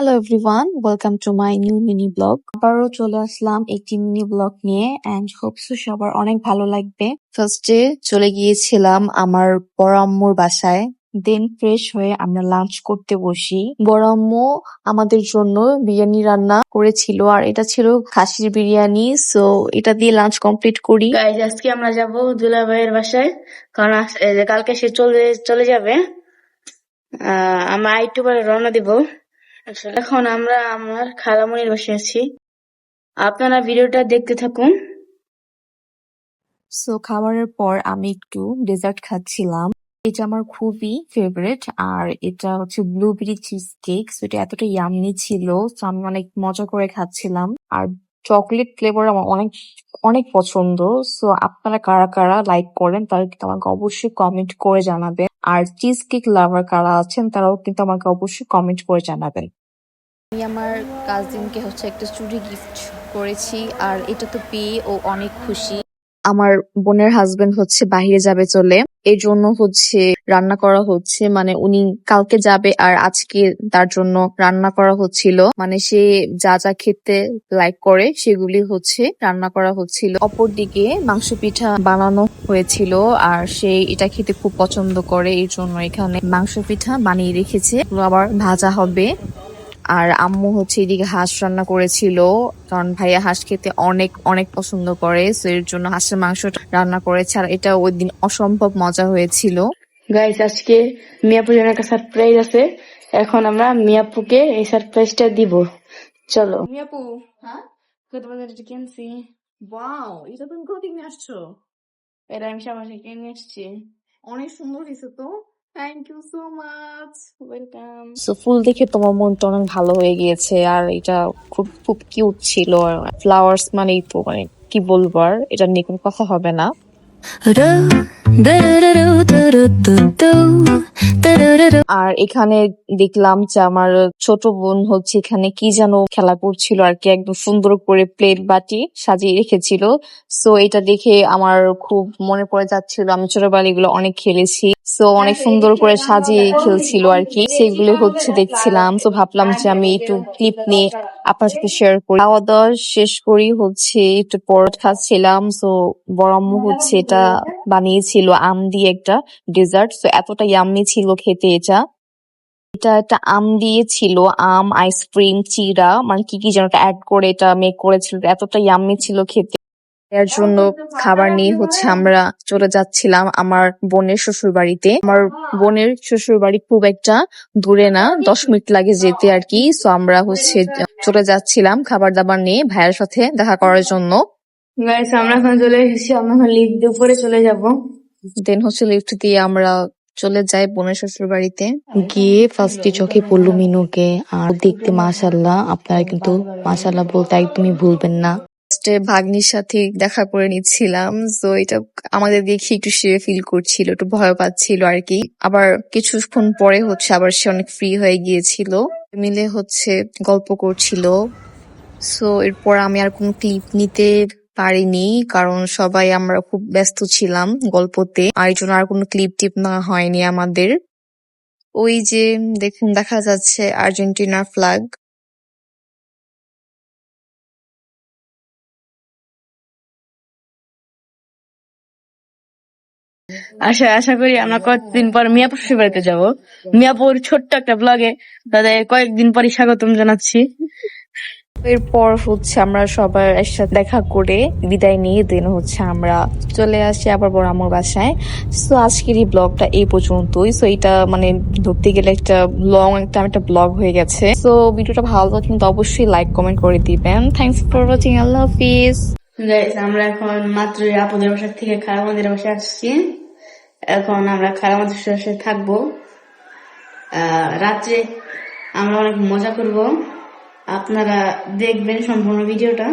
Hello everyone, welcome to my new mini blog. আবারও চলে আসলাম একটি মিনি ব্লগ নিয়ে এন্ড হোপস সবার অনেক ভালো লাগবে। ফার্স্টে চলে গিয়েছিলাম আমার বড় আম্মুর বাসায়, দেন ফ্রেশ হয়ে আমরা লাঞ্চ করতে বসি। বড় আম্মু আমাদের জন্য বিরিয়ানি রান্না করেছিল আর এটা ছিল খাসির বিরিয়ানি। সো এটা দিয়ে লাঞ্চ কমপ্লিট করি। গাইজ আজকে আমরা যাব দুলাভাইয়ের বাসায়, কারণ কালকে সে চলে যাবে। আমরা একটু পরে রওনা দিব। এখন আমরা আমার খালামণির বাসায় আছি, আপনারা ভিডিওটা দেখতে থাকুন। সো খাবারের পর আমি একটু ডেজার্ট খাচ্ছিলাম। এটা আমার খুবই ফেভারিট আর এটা হচ্ছে ব্লুবেরি চিজ কেক। এটা এতটা ইয়াম্মি ছিল, তো আমি অনেক মজা করে খাচ্ছিলাম। আর চকলেট ফ্লেভার আমার অনেক অনেক পছন্দ। সো আপনারা কারা কারা লাইক করেন তারা কিন্তু আমাকে অবশ্যই কমেন্ট করে জানাবেন। আর চিজ কেক লাভার কারা আছেন তারাও কিন্তু আমাকে অবশ্যই কমেন্ট করে জানাবেন। আমি আমার কাজিনকে হচ্ছে একটা চুড়ি গিফট করেছি আর এটা তো পেয়ে ও অনেক খুশি। আমার বোনের হাজবেন্ড হচ্ছে বাহিরে যাবে চলে, এই জন্য হচ্ছে রান্না করা হচ্ছে। মানে উনি কালকে যাবে আর আজকে তার জন্য রান্না করা হচ্ছিল। মানে সে যা যা খেতে লাইক করে সেগুলি হচ্ছে রান্না করা হচ্ছিল। অপরদিকে মাংস পিঠা বানানো হয়েছিল আর সে এটা খেতে খুব পছন্দ করে, এই জন্য এখানে মাংস পিঠা বানিয়ে রেখেছে, আবার ভাজা হবে। আর আম্মু হচ্ছে এদিকে হাঁস রান্না করেছিল, কারণ ভাইয়া হাঁস খেতে অনেক অনেক পছন্দ করে, সো এর জন্য হাঁসের মাংস রান্না করেছে আর এটা ওই দিন অসম্ভব মজা হয়েছিল। গাইজ আজকে মিয়াপুর জন্য একটা সারপ্রাইজ আছে, এখন আমরা মিয়াপুকে এই সারপ্রাইজটা দিব। চলো মিয়াপু। হ্যাঁ, তোমাদের এটা কিনছি। ওয়াও, এটা তুমি কোথা থেকে আসছো? এটা আমি সামনে কিনে এসছি। অনেক সুন্দর হয়েছে তো, thank you so much. Welcome. So ফুল দেখে তোমার মনটা অনেক ভালো হয়ে গিয়েছে আর এটা খুব খুব কিউট ছিল। ফ্লাওয়ার্স মানেই তো মানে কি বলবো, আর এটা নিয়ে কোনো কথা হবে না। আর এখানে দেখলাম যে আমার ছোট বোন হচ্ছে এখানে কি যেন খেলা করছিল আর কি, একদম সুন্দর করে প্লেট বাটি সাজিয়ে রেখেছিল। সো এটা দেখে আমার খুব মনে পড়ে যাচ্ছিল, আমি ছোটবেলায় এগুলো অনেক খেলেছি। সো অনেক সুন্দর করে সাজিয়ে খেলছিল আর কি, সেগুলো হচ্ছে দেখছিলাম। তো ভাবলাম যে আমি একটু ক্লিপ নিয়ে আপনার সাথে শেয়ার করি। খাওয়া দাওয়া শেষ করি হচ্ছে একটু পরোটা খাচ্ছিলাম। সো বড় আম্মু হচ্ছে এটা বানিয়েছিল আম দিয়ে একটা ডেজার্ট। সো এতটা ইয়াম্মি ছিল খেতে এটা। এটা একটা আম দিয়ে ছিল, আম, আইসক্রিম, চিড়া, মানে কি কি যেন অ্যাড করে এটা মেক করেছিল, এতটা ইয়াম্মি ছিল খেতে। এর জন্য খাবার নিয়ে হচ্ছে আমরা চলে যাচ্ছিলাম আমার বোনের শ্বশুর বাড়িতে। আমার বোনের শ্বশুর বাড়ি খুব একটা দূরে না, 10 মিনিট লাগে যেতে আর কি। সো আমরা হচ্ছে চলে যাচ্ছিলাম খাবার দাবার নিয়ে ভাইয়ের সাথে দেখা করার জন্য। গাইস আমরা এখন চলে এসেছি, আমরা এখন লিফট দিয়ে উপরে চলে যাব। দেন হচ্ছে লিফট দিয়ে আমরা চলে যাই বোনের শ্বশুর বাড়িতে। গিয়ে ফার্স্টে চোখে পড়লো মিনুকে, আর দেখতে মাশাআল্লাহ, আপনারা কিন্তু মাশাআল্লাহ বলতে একদমই ভুলবেন না। ভাগ্নির সাথে দেখা করে নিচ্ছিলাম, তো এটা আমাদের দেখে একটু সে ফিল করছিল, একটু ভয় পাচ্ছিল আর কি। আবার কিছুক্ষণ পরে হচ্ছে আবার সে অনেক ফ্রি হয়ে গিয়েছিল, মিলে হচ্ছে গল্প করছিল। সো এরপর আমি আর কোনো ক্লিপ নিতে পারিনি, কারণ সবাই আমরা খুব ব্যস্ত ছিলাম গল্পতে, আর এই জন্য আর কোনো ক্লিপ টিপ না হয়নি আমাদের। ওই যে দেখুন দেখা যাচ্ছে আর্জেন্টিনার ফ্ল্যাগ। আশা করি আমরা কয়েকদিন পর মিয়াপুর শ্বশুর বাড়িতে যাবো। মিয়াপুর ছোট্ট একটা ব্লগে তাদের কয়েকদিন পরই স্বাগতম জানাচ্ছি। এরপর হচ্ছে আমরা সবার একসাথে দেখা করে বিদায় নিয়ে দেন হচ্ছে আমরা চলে আসি আবার বড় আম্মুর বাসায়। সো আজকের এই ব্লগটা এই পর্যন্তই। সো এটা মানে ধরতে গেলে একটা লং একটা ব্লগ হয়ে গেছে। সো ভিডিওটা ভালো লাগলে কিন্তু অবশ্যই লাইক কমেন্ট করে দিবেন। থ্যাংকস ফর ওয়াচিং, আল্লাহ হাফিজ। আমরা এখন মাত্র আপুদের বাসা থেকে খালামদের বাসায় আসছি। এখন আমরা খালামদের বাসায় থাকবো, রাত্রে আমরা অনেক মজা করব, আপনারা দেখবেন সম্পূর্ণ ভিডিওটা।